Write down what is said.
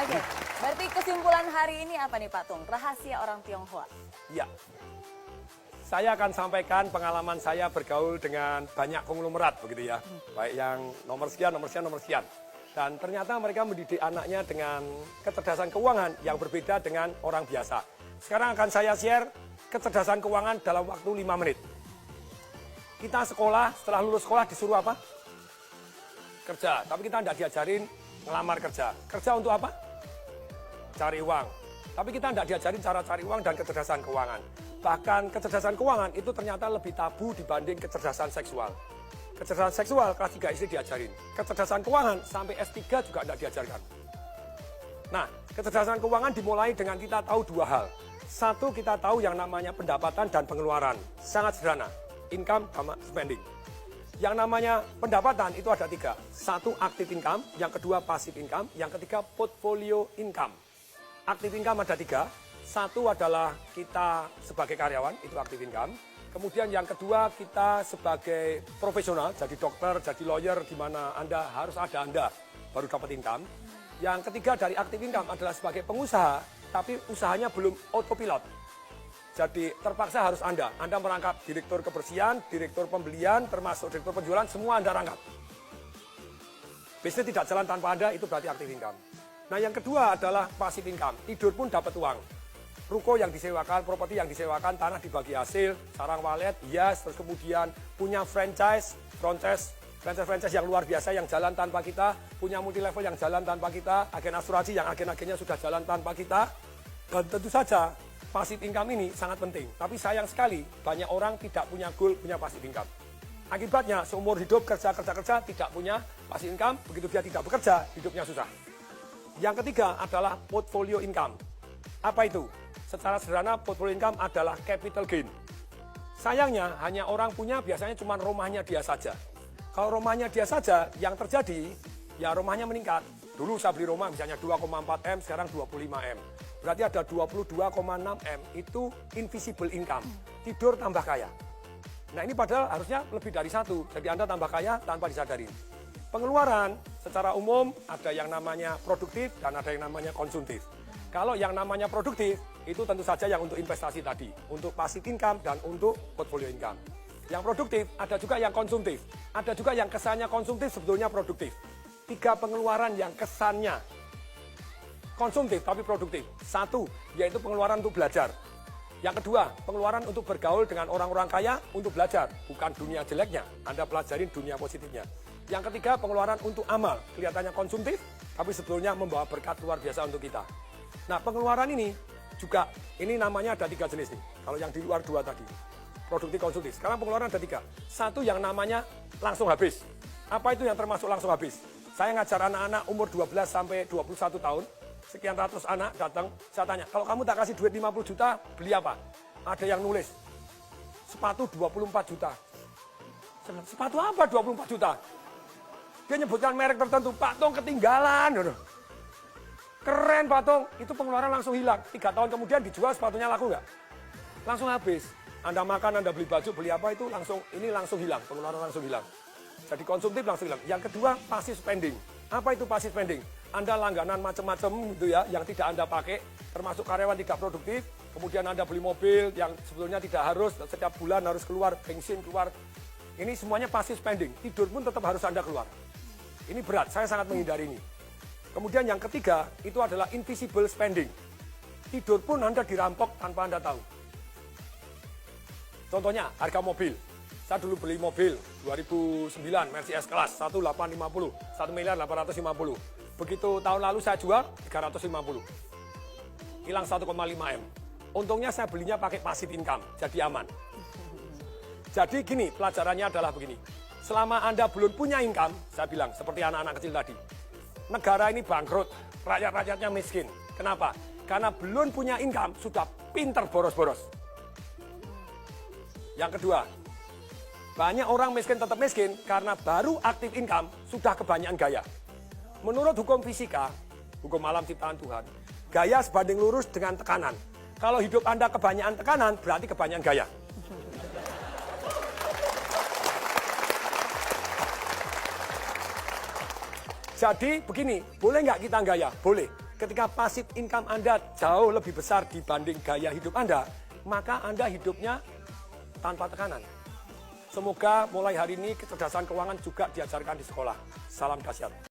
Oke, berarti kesimpulan hari ini apa nih Pak Tung? Rahasia orang Tionghoa. Ya, saya akan sampaikan pengalaman saya bergaul dengan banyak konglomerat begitu ya. Baik yang nomor sekian, nomor sekian, nomor sekian. Dan ternyata mereka mendidik anaknya dengan kecerdasan keuangan yang berbeda dengan orang biasa. Sekarang akan saya share kecerdasan keuangan dalam waktu 5 menit. Kita sekolah, setelah lulus sekolah disuruh apa? Kerja, tapi kita tidak diajarin ngelamar kerja. Kerja untuk apa? Cari uang. Tapi kita tidak diajarin cara cari uang dan kecerdasan keuangan. Bahkan kecerdasan keuangan itu ternyata lebih tabu dibanding kecerdasan seksual. Kecerdasan seksual kelas 3 SD diajarin. Kecerdasan keuangan sampai S3 juga tidak diajarkan. Nah, kecerdasan keuangan dimulai dengan kita tahu dua hal. Satu, kita tahu yang namanya pendapatan dan pengeluaran. Sangat sederhana. Income sama spending. Yang namanya pendapatan itu ada 3. Satu, active income. Yang kedua, passive income. Yang ketiga, portfolio income. Active income ada 3. Satu adalah kita sebagai karyawan, itu active income. Kemudian yang kedua, kita sebagai profesional, jadi dokter, jadi lawyer, di mana Anda harus ada Anda, baru dapat income. Yang ketiga dari active income adalah sebagai pengusaha, tapi usahanya belum autopilot. Jadi terpaksa harus Anda merangkap direktur kebersihan, direktur pembelian, termasuk direktur penjualan, semua Anda rangkap. Bisnis tidak jalan tanpa Anda, itu berarti active income. Nah yang kedua adalah passive income, tidur pun dapat uang. Ruko yang disewakan, properti yang disewakan, tanah dibagi hasil, sarang walet, hias, terus kemudian punya franchise yang luar biasa yang jalan tanpa kita, punya multi level yang jalan tanpa kita, agen asuransi yang agen-agennya sudah jalan tanpa kita. Dan tentu saja passive income ini sangat penting. Tapi sayang sekali banyak orang tidak punya goal, punya passive income. Akibatnya seumur hidup kerja tidak punya passive income, begitu dia tidak bekerja, hidupnya susah. Yang ketiga adalah portfolio income. Apa itu? Secara sederhana, portfolio income adalah capital gain. Sayangnya, hanya orang punya biasanya cuma rumahnya dia saja. Kalau rumahnya dia saja, yang terjadi, ya rumahnya meningkat. Dulu saya beli rumah misalnya 2,4 M, sekarang 25 M. Berarti ada 22,6 M, itu invisible income. Tidur tambah kaya. Nah ini padahal harusnya lebih dari 1, jadi Anda tambah kaya tanpa disadari. Pengeluaran secara umum ada yang namanya produktif dan ada yang namanya konsumtif. Kalau yang namanya produktif, itu tentu saja yang untuk investasi tadi, untuk passive income dan untuk portfolio income. Yang produktif, ada juga yang konsumtif. Ada juga yang kesannya konsumtif, sebetulnya produktif. 3 pengeluaran yang kesannya konsumtif tapi produktif. 1, yaitu pengeluaran untuk belajar. Yang kedua, pengeluaran untuk bergaul dengan orang-orang kaya untuk belajar. Bukan dunia jeleknya, Anda pelajarin dunia positifnya. Yang ketiga, pengeluaran untuk amal. Kelihatannya konsumtif, tapi sebetulnya membawa berkat luar biasa untuk kita. Nah, pengeluaran ini juga, ini namanya ada 3 jenis nih. Kalau yang di luar 2 tadi, produktif, konsumtif. Sekarang pengeluaran ada 3. 1 yang namanya langsung habis. Apa itu yang termasuk langsung habis? Saya ngajar anak-anak umur 12 sampai 21 tahun, sekian ratus anak datang, saya tanya, kalau kamu tak kasih duit 50 juta, beli apa? Ada yang nulis, sepatu 24 juta. Sepatu apa 24 juta? Dia nyebutkan merek tertentu, Pak Tung ketinggalan. Keren Pak Tung, itu pengeluaran langsung hilang. 3 tahun kemudian dijual sepatunya laku nggak? Langsung habis. Anda makan, Anda beli baju, beli apa itu langsung hilang, pengeluaran langsung hilang. Jadi konsumtif langsung hilang. Yang kedua, passive spending. Apa itu passive spending? Anda langganan macam-macam gitu ya, yang tidak Anda pakai, termasuk karyawan tidak produktif. Kemudian Anda beli mobil yang sebetulnya tidak harus, setiap bulan harus keluar, bensin keluar. Ini semuanya passive spending. Tidur pun tetap harus Anda keluar. Ini berat, saya sangat menghindari ini. Kemudian yang ketiga, itu adalah invisible spending. Tidur pun Anda dirampok tanpa Anda tahu. Contohnya, harga mobil. Saya dulu beli mobil 2009, Mercedes S-Class, 1850, 1.850.000. Begitu tahun lalu saya jual, 350. Hilang 1,5 M. Untungnya saya belinya pakai passive income, jadi aman. Jadi gini, pelajarannya adalah begini. Selama Anda belum punya income, saya bilang, seperti anak-anak kecil tadi. Negara ini bangkrut, rakyat-rakyatnya miskin. Kenapa? Karena belum punya income, sudah pinter boros-boros. Yang kedua, banyak orang miskin tetap miskin karena baru aktif income sudah kebanyakan gaya. Menurut hukum fisika, hukum alam ciptaan Tuhan, gaya sebanding lurus dengan tekanan. Kalau hidup Anda kebanyakan tekanan, berarti kebanyakan gaya. Jadi begini, boleh nggak kita gaya? Boleh. ketika passive income Anda jauh lebih besar dibanding gaya hidup Anda, maka Anda hidupnya tanpa tekanan. Semoga mulai hari ini kecerdasan keuangan juga diajarkan di sekolah. Salam dahsyat.